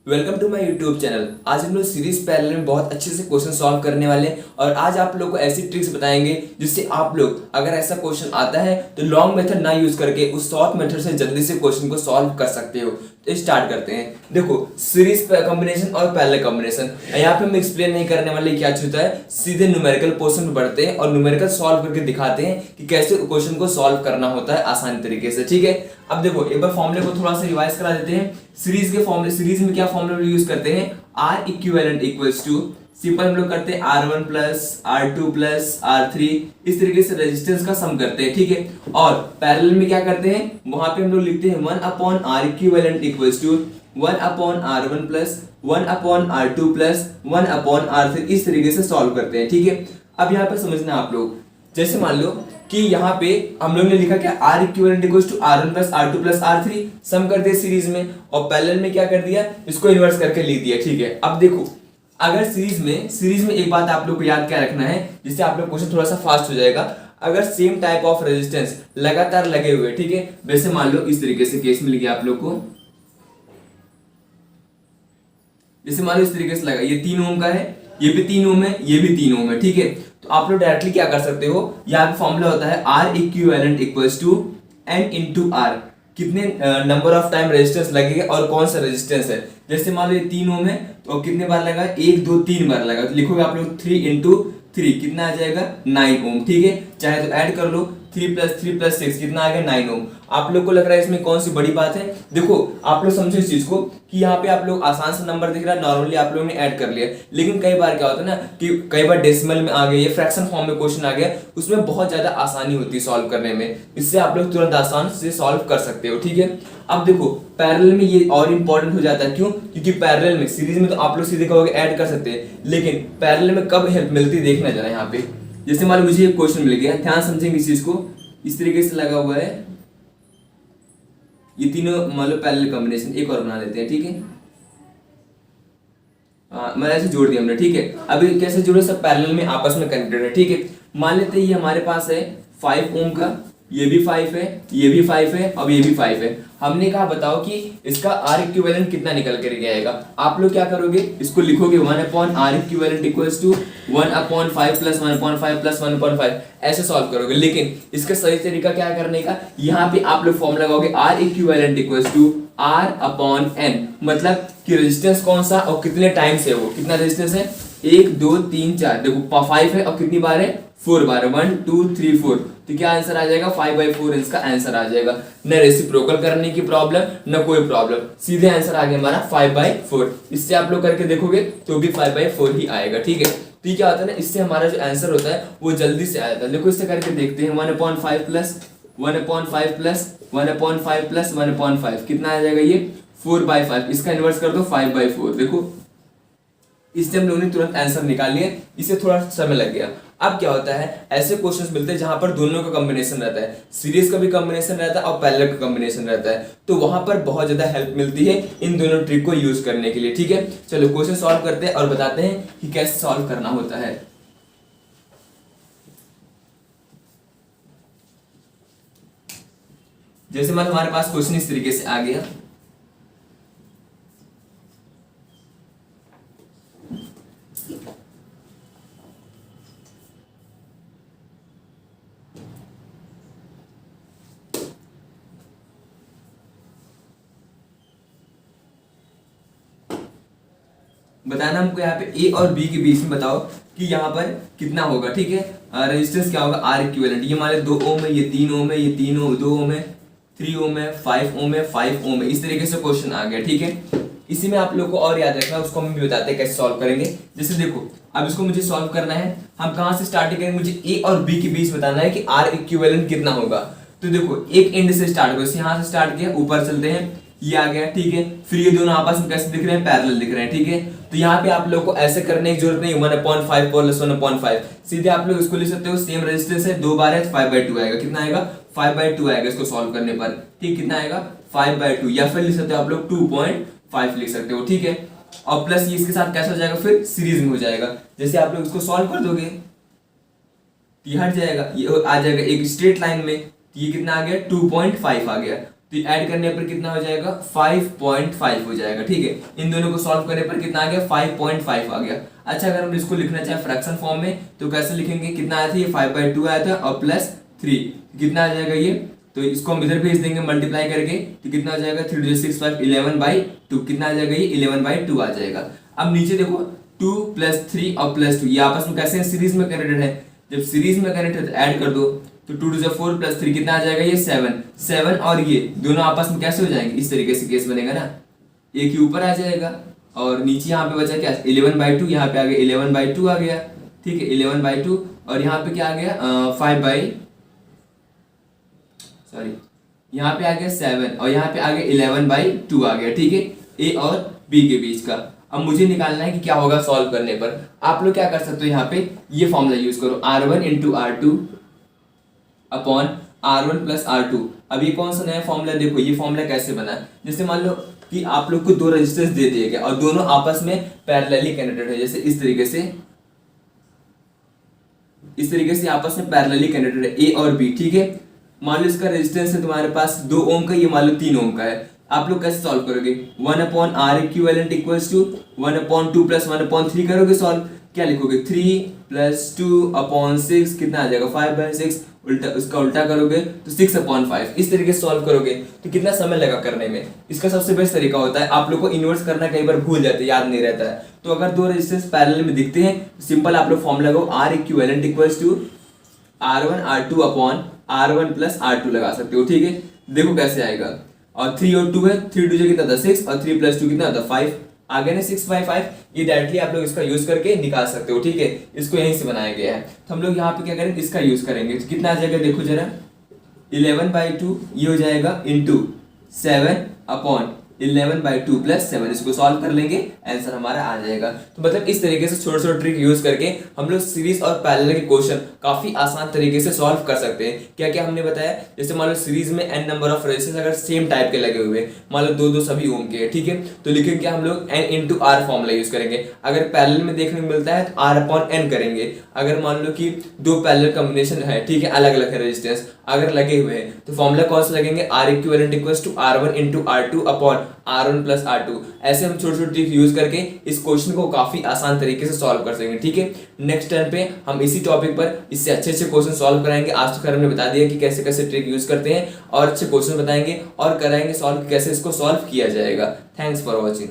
Welcome to my YouTube channel. आज हम लोग सीरीज पैरेलल में बहुत अच्छे से क्वेश्चन सॉल्व करने वाले हैं और आज आप लोग को ऐसी ट्रिक्स बताएंगे जिससे आप लोग अगर ऐसा क्वेश्चन आता है तो लॉन्ग मेथड ना यूज करके उस शॉर्ट मेथड से जल्दी से क्वेश्चन को सॉल्व कर सकते हो। तो स्टार्ट करते हैं। देखो, सीरीज कॉम्बिनेशन और पैरेलल कॉम्बिनेशन यहाँ पे हम एक्सप्लेन नहीं करने वाले क्या होता है, सीधे न्यूमेरिकल पोर्शन में बढ़ते हैं और न्यूमेरिकल सॉल्व करके दिखाते हैं कि कैसे क्वेश्चन को सॉल्व करना होता है आसानी तरीके से। ठीक है, अब देखो एक बार फॉर्मूले को थोड़ा सा रिवाइज करा देते हैं। सीरीज के फॉर्मूले, सीरीज में क्या फॉर्मूला यूज करते हैं, R equivalent equals to, simple हम लोग करते हैं R1 plus R2 plus R3, इस तरीके से रेजिस्टेंस का सम करते हैं। ठीक है, और पैरेलल में क्या करते हैं, वहां पे हम लोग लिखते हैं 1 upon R equivalent equals to 1 upon R1 plus 1 upon R2 plus 1 upon R3, इस तरीके से सॉल्व करते हैं। ठीक है, अब यहाँ पे समझना आप लोग, जैसे मान लो कि यहाँ पे हम लोग ने लिखा क्या, R equivalent equals to R1 plus R2 plus R3, sum कर दिया सीरीज में, और पैरेलल में क्या कर दिया, इसको इन्वर्स करके लिख दिया। ठीक है, अब देखो अगर सीरीज में एक बात आप लोग को याद क्या रखना है, जिससे आप लोग क्वेश्चन थोड़ा सा फास्ट हो जाएगा। अगर सेम टाइप ऑफ रेजिस्टेंस लगातार लगे हुए, ठीक है, वैसे मान लो इस तरीके से केस मिल गया आप लोग को, जैसे मान लो इस तरीके से लगा, ये 3 ओम का है, ये भी 3 ओम है, ये भी 3 ओम है। ठीक है, तो आप लोग डायरेक्टली क्या कर सकते हो, यहाँ पे फॉर्मूला होता है R equivalent equals to N into R, कितने नंबर ऑफ टाइम रेजिस्टेंस लगेगा और कौन सा रेजिस्टेंस है। जैसे मान लो ये 3 ओम है तो कितने बार लगा, 1 2 3 बार लगा, तो लिखोगे आप लोग 3 इंटू 3 कितना आ जाएगा 9 ओम। ठीक है, चाहे तो ऐड कर लो, 3 प्लस 3 प्लस 6 कितना आ गया 9 ओम। आप लोग को लग रहा है इसमें कौन सी बड़ी बात है, देखो आप लोग समझो इस चीज को कि यहाँ पे आप लोग आसान सा नंबर दिख रहा है, नॉर्मली आप लोगों ने ऐड कर लिया, लेकिन कई बार क्या होता है ना कि कई बार डेसिमल में आ गया या फ्रैक्शन फॉर्म में क्वेश्चन आ गया, उसमें बहुत ज्यादा आसानी होती है सॉल्व करने में, इससे आप लोग तुरंत आसान से सॉल्व कर सकते हो। ठीक है, अब देखो पैरेलल में ये और इंपॉर्टेंट हो जाता है, क्यों, क्योंकि पैरेलल में, सीरीज में तो आप लोग सीधे कहोगे ऐड कर सकते हैं, लेकिन पैरेलल में कब हेल्प मिलती है देखना जरा यहाँ पे। जैसे मान लो मुझे एक क्वेश्चन मिल गया, ध्यान समझेंगे इस चीज को, इस तरीके से लगा हुआ है, ये तीनों मान लो पैरेलल कॉम्बिनेशन, एक और बना लेते हैं। ठीक है, मैंने ऐसे जोड़ दिया हमने। ठीक है, अभी कैसे जोड़े, सब पैरेलल में आपस में कनेक्टेड है। ठीक है, मान लेते हैं ये हमारे पास है 5 ओम का, ये भी 5 है, ये भी 5 है, अब ये भी 5 है। हमने कहा बताओ कि इसका R इक्विवेलेंट कितना निकल कर आएगा। आप लोग क्या करोगे, इसको लिखोगे 1 upon R equivalent equals to 1 upon 5 plus 1.5 plus 1.5, ऐसे सॉल्व करोगे। लेकिन इसका सही तरीका क्या करने का, यहाँ पे आप लोग फॉर्मूला लगाओगे R equivalent equals to R upon N, मतलब कि रेजिस्टेंस कौन सा और कितने टाइम से, वो कितना रेजिस्टेंस है, 1 2 3 4, देखो 5 है और कितनी बार है, 4 बार, 1 2 3 4, तो क्या आंसर आ जाएगा 5/4 इसका आंसर आ जाएगा। न रेसिप्रोकल करने की प्रॉब्लम न कोई प्रॉब्लम, सीधे आंसर आ गया हमारा 5/4। इससे आप लोग करके देखोगे तो भी 5/4 ही आएगा। ठीक है, तो ये क्या होता है ना, इससे हमारा जो आंसर होता है वो जल्दी से आ जाता है। देखो इससे करके देखते हैं, 1/5 प्लस 1/5 प्लस 1/5 प्लस 1/5 कितना आ जाएगा, ये 4/5, इसका इन्वर्स कर दो 5/4, देखो इससे हम लोगों ने तुरंत आंसर निकाल लिया, इससे थोड़ा समय लग गया। अब क्या होता है, ऐसे क्वेश्चंस मिलते हैं जहां पर दोनों का कॉम्बिनेशन रहता है, सीरीज का भी कॉम्बिनेशन रहता है और पैरेलल का कॉम्बिनेशन रहता है, तो वहां पर बहुत ज्यादा हेल्प मिलती है इन दोनों ट्रिक को यूज करने के लिए। ठीक है, चलो क्वेश्चन सॉल्व करते हैं और बताते हैं कि कैसे सॉल्व करना होता है। जैसे मान हमारे पास क्वेश्चन इस तरीके से आ गया, बताना हमको यहाँ पे ए और बी के बीच में बताओ कि यहाँ पर कितना होगा। ठीक है, रेजिस्टेंस क्या होगा, R इक्विवेलेंट, ये मान लो 2 ओम है, ये 3 ओम है, ये 3 ओम 2 ओम है, 3 ओम है, 5 ओम है, 5 ओम है, इस तरीके से क्वेश्चन आ गया। ठीक है, इसी में आप लोग को और याद रखना, उसको हम भी बताते हैं कैसे सॉल्व करेंगे। जैसे देखो अब इसको मुझे सॉल्व करना है, हम कहाँ से स्टार्ट करेंगे, मुझे ए और बी के बीच बताना है कि R इक्विवेलेंट कितना होगा। तो देखो एक एंड से स्टार्ट करो, यहाँ से स्टार्ट किया, ऊपर चलते हैं, ये आ गया। ठीक है, फिर ये दोनों आपस में कैसे दिख रहे हैं, पैरेलल दिख रहे हैं। ठीक है, तो यहाँ पे आप लोग को ऐसे करने की जरूरत नहीं, 1/5 प्लस 1/5, सीधे आप लोग इसको लिख सकते हो, सेम रेजिस्टेंस है, 2 बार है, 5/2 आएगा, कितना आएगा 5/2 आएगा इसको सॉल्व करने पर। ठीक, कितना आएगा 5/2, या फिर लिख सकते हो आप लोग 2.5 लिख सकते हो। ठीक है, और प्लस ये इसके साथ कैसे हो जाएगा, फिर सीरीज में हो जाएगा। जैसे आप लोग इसको सॉल्व कर दोगे ये हट जाएगा, ये आ जाएगा एक स्ट्रेट लाइन में, ये कितना आ गया 2.5 आ गया, तो तो ऐड करने पर कितना हो जाएगा 5.5 हो जाएगा। ठीक है, इन दोनों को सॉल्व करने पर कितना आ गया 5.5 आ गया। अच्छा, अगर हम इसको लिखना चाहे फ्रैक्शन फॉर्म में तो कैसे लिखेंगे, कितना आया था ये 5/2 आया था और +3 कितना आ जाएगा ये, तो इसको हम इधर भेज देंगे मल्टीप्लाई करके, तो कितना आ जाएगा 3 2 6 5 11/2 कितना आ जाएगा ये 11/2 आ जाएगा। अब नीचे देखो 2 + 3 और +2 ये आपस में कैसे सीरीज में कनेक्टेड है, जब सीरीज में कनेक्टेड है तो ऐड कर दो, तो 2 2 4 + 3 कितना आ जाएगा ये 7 और ये दोनों आपस में कैसे हो जाएंगे, इस तरीके से केस बनेगा ना, एक ही ऊपर आ जाएगा और नीचे यहाँ पे बचा क्या 11/2, यहाँ पे आ गया 11/2 आ गया। ठीक है, 11/2 और यहाँ पे क्या आ गया यहाँ पे आ गया 7 और यहाँ पे आ गया 11/2 आ गया। ठीक है, ए और बी के बीच का। अब मुझे निकालना है कि क्या होगा सॉल्व करने पर। आप लोग क्या कर सकते हो, यहाँ पे ये फॉर्मूला यूज करो R1 × R2 upon R1 + R2। अब ये कौन सा नया फॉर्मूला, देखो ये फॉर्मूला कैसे बना, जैसे मान लो कि आप लोग को दो रेजिस्टेंस दे दिए गए और दोनों आपस में पैरेलली कनेक्टेड है, जैसे इस तरीके से आपस में पैरेलली कनेक्टेड है ए और बी। ठीक है, मान लो इसका रेजिस्टेंस है तुम्हारे पास 2 ओम का, ये मान लो 3 ओम का है। आप लोग कैसे सॉल्व करोगे, 1/R इक्विवेलेंट इक्वल्स टू 1/2 + 1/3 करोगे सॉल्व, क्या लिखोगे 3 + 2/6 कितना आ जाएगा 5/6, उल्टा उसका उल्टा करोगे तो 6/5, इस तरीके से सॉल्व करोगे तो कितना समय लगा करने में। इसका सबसे बेस्ट तरीका होता है, आप लोग को इन्वर्स करना कई बार भूल जाते हैं, याद नहीं रहता है, तो अगर दो रेजिस्टेंस पैरेलल में दिखते हैं सिंपल आप लोग फॉर्मूला लगाओ R equivalent equals to R1 R2 upon R1 + R2 लगा सकते हो। ठीक है, देखो कैसे आएगा, और 3 और 2 है, 3 2 कितना था 6 और 3 + 2 कितना था 5 आ गया ना 6/5। ये डायरेक्टली आप लोग इसका यूज करके निकाल सकते हो। ठीक है, इसको यहीं से बनाया गया है, तो हम लोग यहाँ पे क्या करेंगे इसका यूज करेंगे, तो कितना आ जाएगा देखो जरा 11/2 ये हो जाएगा इंटू 7/11/2 + 7, इसको सॉल्व कर लेंगे आंसर हमारा आ जाएगा। तो मतलब इस तरीके से छोटे छोटे ट्रिक यूज करके हम लोग सीरीज और पैरेलल के क्वेश्चन काफी आसान तरीके से सॉल्व कर सकते हैं। क्या क्या हमने बताया, जैसे मान लो सीरीज में n नंबर ऑफ रेजिस्टेंस अगर सेम टाइप के लगे हुए, मान लो 2 सभी ओम के, ठीक है, तो लिखेंगे क्या हम लोग n × R फॉर्मूला यूज करेंगे। अगर पैरेलल में देखने को मिलता है तो R/n करेंगे। अगर मान लो कि दो पैरेलल कॉम्बिनेशन है, ठीक है, अलग अलग है रेजिस्टेंस अगर लगे हुए हैं, तो फॉर्मूला कौन सा लगेंगे R equivalent equals to R1 × R2 upon R1 + R2। ऐसे हम छोटे छोटे ट्रिक यूज करके इस क्वेश्चन को काफी आसान तरीके से सॉल्व कर सकेंगे। ठीक है, नेक्स्ट टाइम पे हम इसी टॉपिक पर इससे अच्छे अच्छे क्वेश्चन सॉल्व कराएंगे। आज तो खैर हमने बता दिया कि कैसे कैसे ट्रिक यूज करते हैं और अच्छे क्वेश्चन बताएंगे और कराएंगे सॉल्व कैसे इसको सॉल्व किया जाएगा। Thanks for watching.